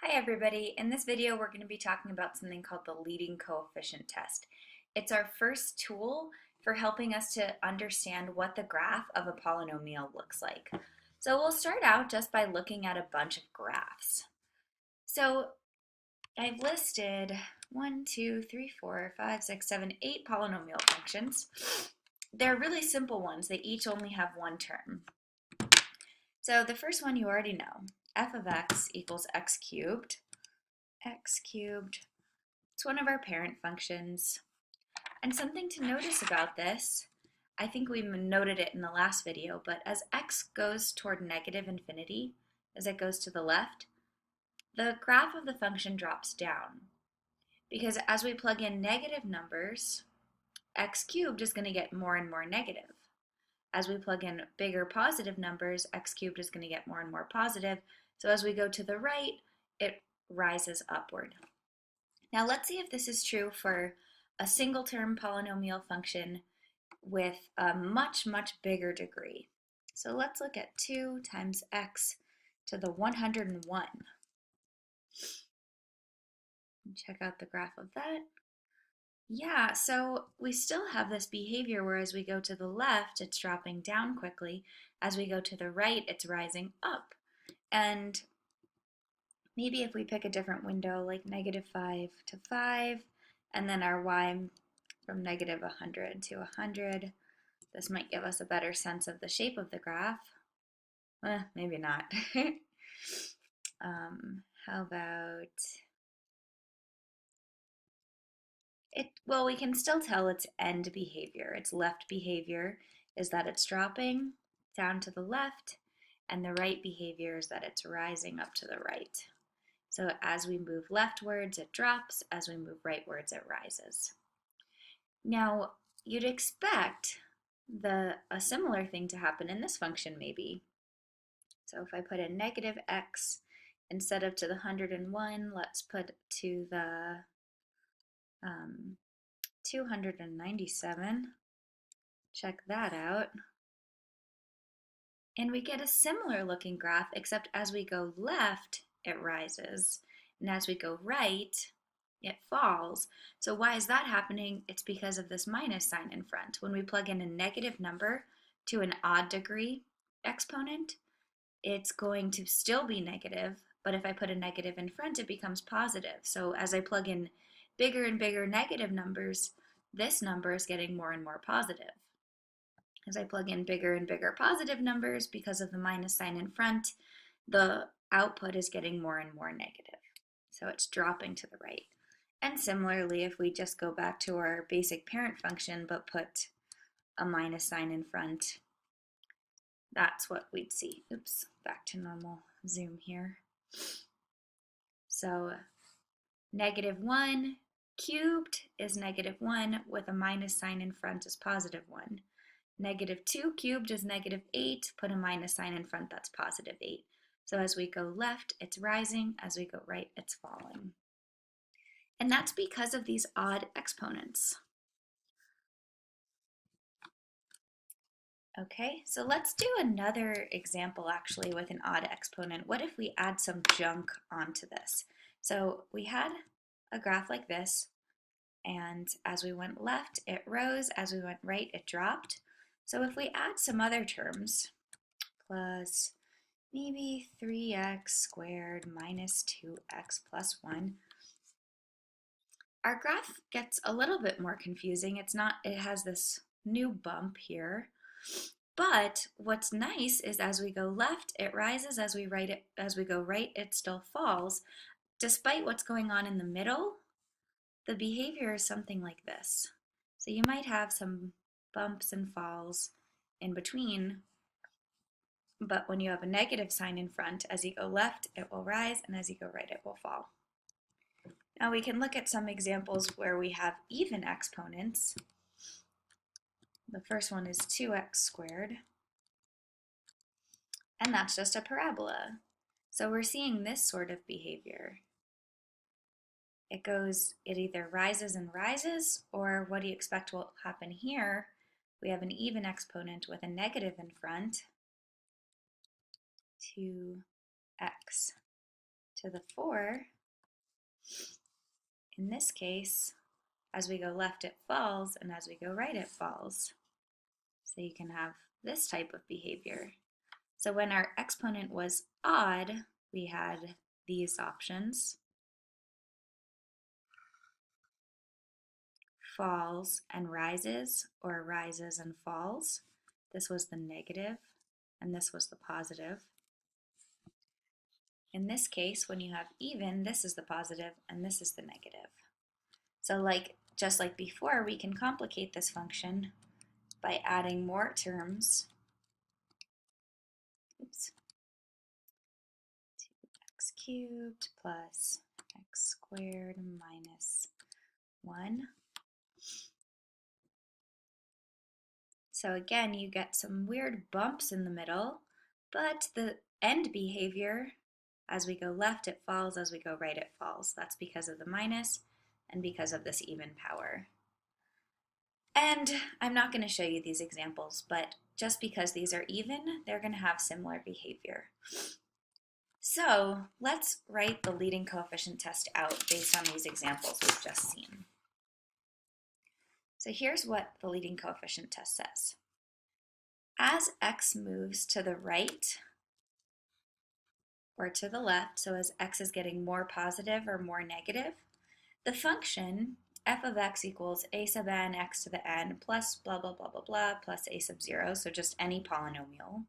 Hi everybody, in this video we're going to be talking about something called the leading coefficient test. It's our first tool for helping us to understand what the graph of a polynomial looks like. So we'll start out just by looking at a bunch of graphs. So I've listed 1, 2, 3, 4, 5, 6, 7, 8 polynomial functions. They're really simple ones. They each only have one term. So the first one you already know, f of x equals x cubed. X cubed. It's one of our parent functions. And something to notice about this, I think we noted it in the last video, but as x goes toward negative infinity, as it goes to the left, the graph of the function drops down. Because as we plug in negative numbers, x cubed is going to get more and more negative. As we plug in bigger positive numbers, x cubed is going to get more and more positive. So as we go to the right, it rises upward. Now let's see if this is true for a single term polynomial function with a much, much bigger degree. So let's look at 2 times x to the 101. Check out the graph of that. Yeah, so we still have this behavior where as we go to the left, it's dropping down quickly. As we go to the right, it's rising up. And maybe if we pick a different window, like -5 to 5, and then our y from -100 to 100, this might give us a better sense of the shape of the graph. Maybe not. How about it? Well, we can still tell its end behavior. Its left behavior is that it's dropping down to the left, and the right behavior is that it's rising up to the right. So as we move leftwards, it drops. As we move rightwards, it rises. Now, you'd expect a similar thing to happen in this function maybe. So if I put in negative x instead of to the 101, let's put to the 297. Check that out. And we get a similar looking graph, except as we go left, it rises. And as we go right, it falls. So why is that happening? It's because of this minus sign in front. When we plug in a negative number to an odd degree exponent, it's going to still be negative, but if I put a negative in front, it becomes positive. So as I plug in bigger and bigger negative numbers, this number is getting more and more positive. As I plug in bigger and bigger positive numbers, because of the minus sign in front, the output is getting more and more negative. So it's dropping to the right. And similarly, if we just go back to our basic parent function but put a minus sign in front, that's what we'd see. Oops, back to normal zoom here. So -1 cubed is -1 with a minus sign in front is +1. -2 cubed is -8, put a minus sign in front, that's +8. So as we go left, it's rising. As we go right, it's falling. And that's because of these odd exponents. Okay, so let's do another example actually with an odd exponent. What if we add some junk onto this? So we had a graph like this, and as we went left, it rose. As we went right, it dropped. So if we add some other terms, plus maybe 3x squared minus 2x plus 1, our graph gets a little bit more confusing. It has this new bump here. But what's nice is as we go left, it rises. As we go right, it still falls. Despite what's going on in the middle, the behavior is something like this. So you might have some bumps and falls in between, but when you have a negative sign in front, as you go left, it will rise, and as you go right, it will fall. Now we can look at some examples where we have even exponents. The first one is 2x squared, and that's just a parabola. So we're seeing this sort of behavior. It either rises and rises, or what do you expect will happen here? We have an even exponent with a negative in front, 2x to the 4, in this case, as we go left it falls, and as we go right it falls. So you can have this type of behavior. So when our exponent was odd, we had these options: falls and rises, or rises and falls. This was the negative, and this was the positive. In this case, when you have even, this is the positive, and this is the negative. So just like before, we can complicate this function by adding more terms. Oops. 2x cubed plus x squared minus 1. So again, you get some weird bumps in the middle, but the end behavior, as we go left it falls, as we go right it falls. That's because of the minus and because of this even power. And I'm not going to show you these examples, but just because these are even, they're going to have similar behavior. So let's write the leading coefficient test out based on these examples we've just seen. So here's what the leading coefficient test says. As x moves to the right or to the left, so as x is getting more positive or more negative, the function f of x equals a sub n x to the n plus blah, blah, blah, blah, blah, plus a sub 0, so just any polynomial,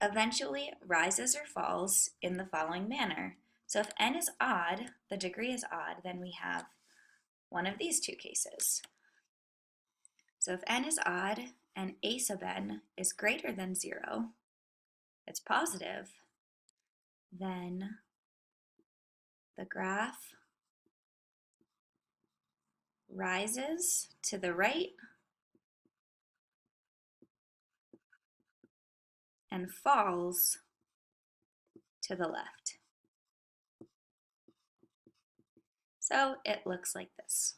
eventually rises or falls in the following manner. So if n is odd, the degree is odd, then we have one of these two cases. So if n is odd and a sub n is greater than 0, it's positive, then the graph rises to the right and falls to the left. So it looks like this.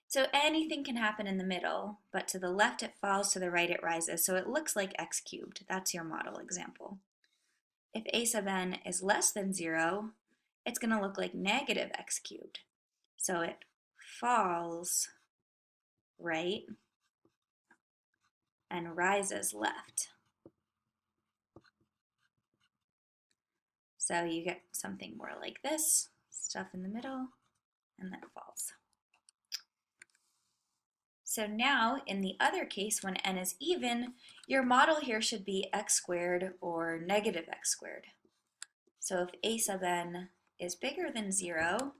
So anything can happen in the middle, but to the left it falls, to the right it rises. So it looks like x cubed. That's your model example. If a sub n is less than 0, it's going to look like negative x cubed. So it falls right and rises left. So you get something more like this, stuff in the middle, and then it falls. So now, in the other case, when n is even, your model here should be x squared or negative x squared. So if a sub n is bigger than 0,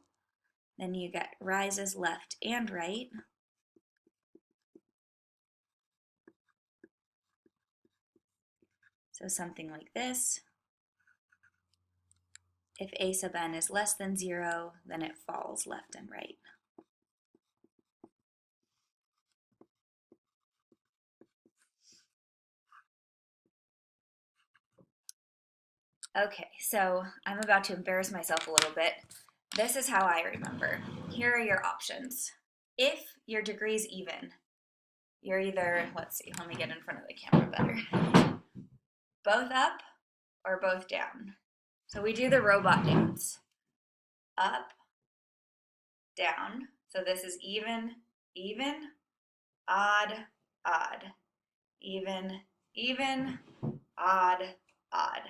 then you get rises left and right. So something like this. If a sub n is less than 0, then it falls left and right. Okay, so I'm about to embarrass myself a little bit. This is how I remember. Here are your options. If your degree is even, you're either, let's see, let me get in front of the camera better. Both up or both down. So we do the robot dance. Up, down. So this is even, even, odd, odd. Even, even, odd, odd.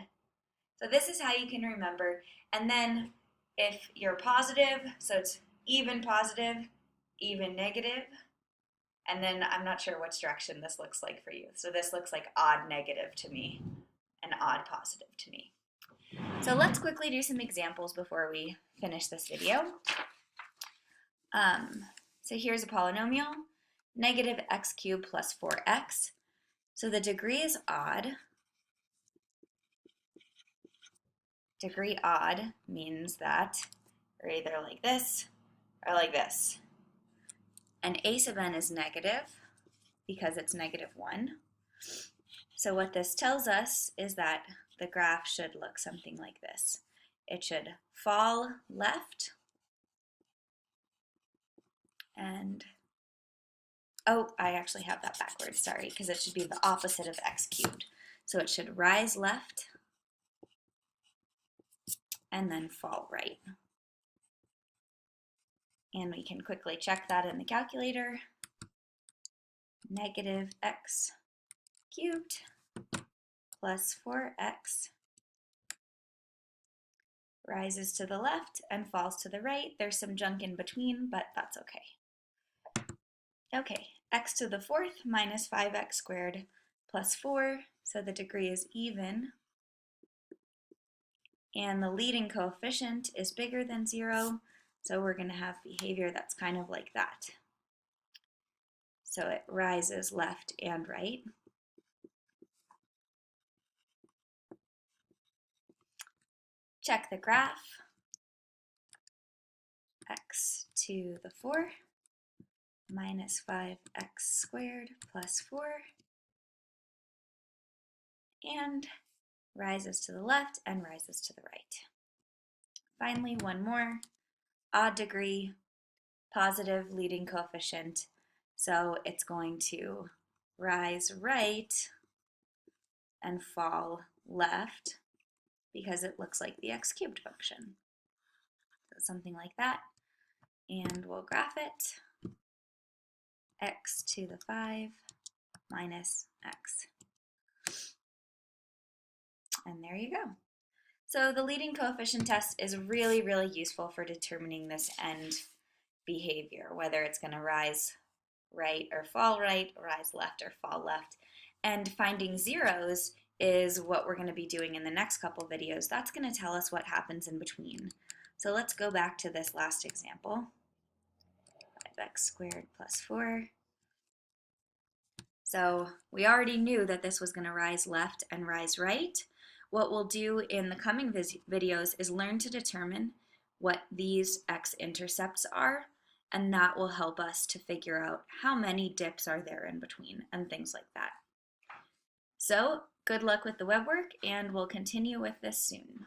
So this is how you can remember. And then if you're positive, so it's even positive, even negative. And then I'm not sure which direction this looks like for you. So this looks like odd negative to me and odd positive to me. So let's quickly do some examples before we finish this video. So here's a polynomial, negative x cubed plus 4x. So the degree is odd. Degree odd means that we're either like this or like this. And a sub n is negative because it's negative 1. So what this tells us is that the graph should look something like this. It should fall left and, oh, I actually have that backwards, sorry, because it should be the opposite of x cubed. So it should rise left and then fall right. And we can quickly check that in the calculator. Negative x cubed plus 4x rises to the left and falls to the right. There's some junk in between, but that's okay. Okay, x to the fourth minus 5x squared plus 4, so the degree is even. And the leading coefficient is bigger than 0, so we're going to have behavior that's kind of like that. So it rises left and right. Check the graph. X to the 4 minus 5x squared plus 4, and rises to the left and rises to the right. Finally, one more. Odd degree, positive leading coefficient, so it's going to rise right and fall left because it looks like the x cubed function. So something like that, and we'll graph it. X to the 5 minus x. And there you go. So the leading coefficient test is really, really useful for determining this end behavior, whether it's going to rise right or fall right, rise left or fall left. And finding zeros is what we're going to be doing in the next couple videos. That's going to tell us what happens in between. So let's go back to this last example. 5x squared plus 4. So we already knew that this was going to rise left and rise right. What we'll do in the coming videos is learn to determine what these x-intercepts are, and that will help us to figure out how many dips are there in between and things like that. So good luck with the web work, and we'll continue with this soon.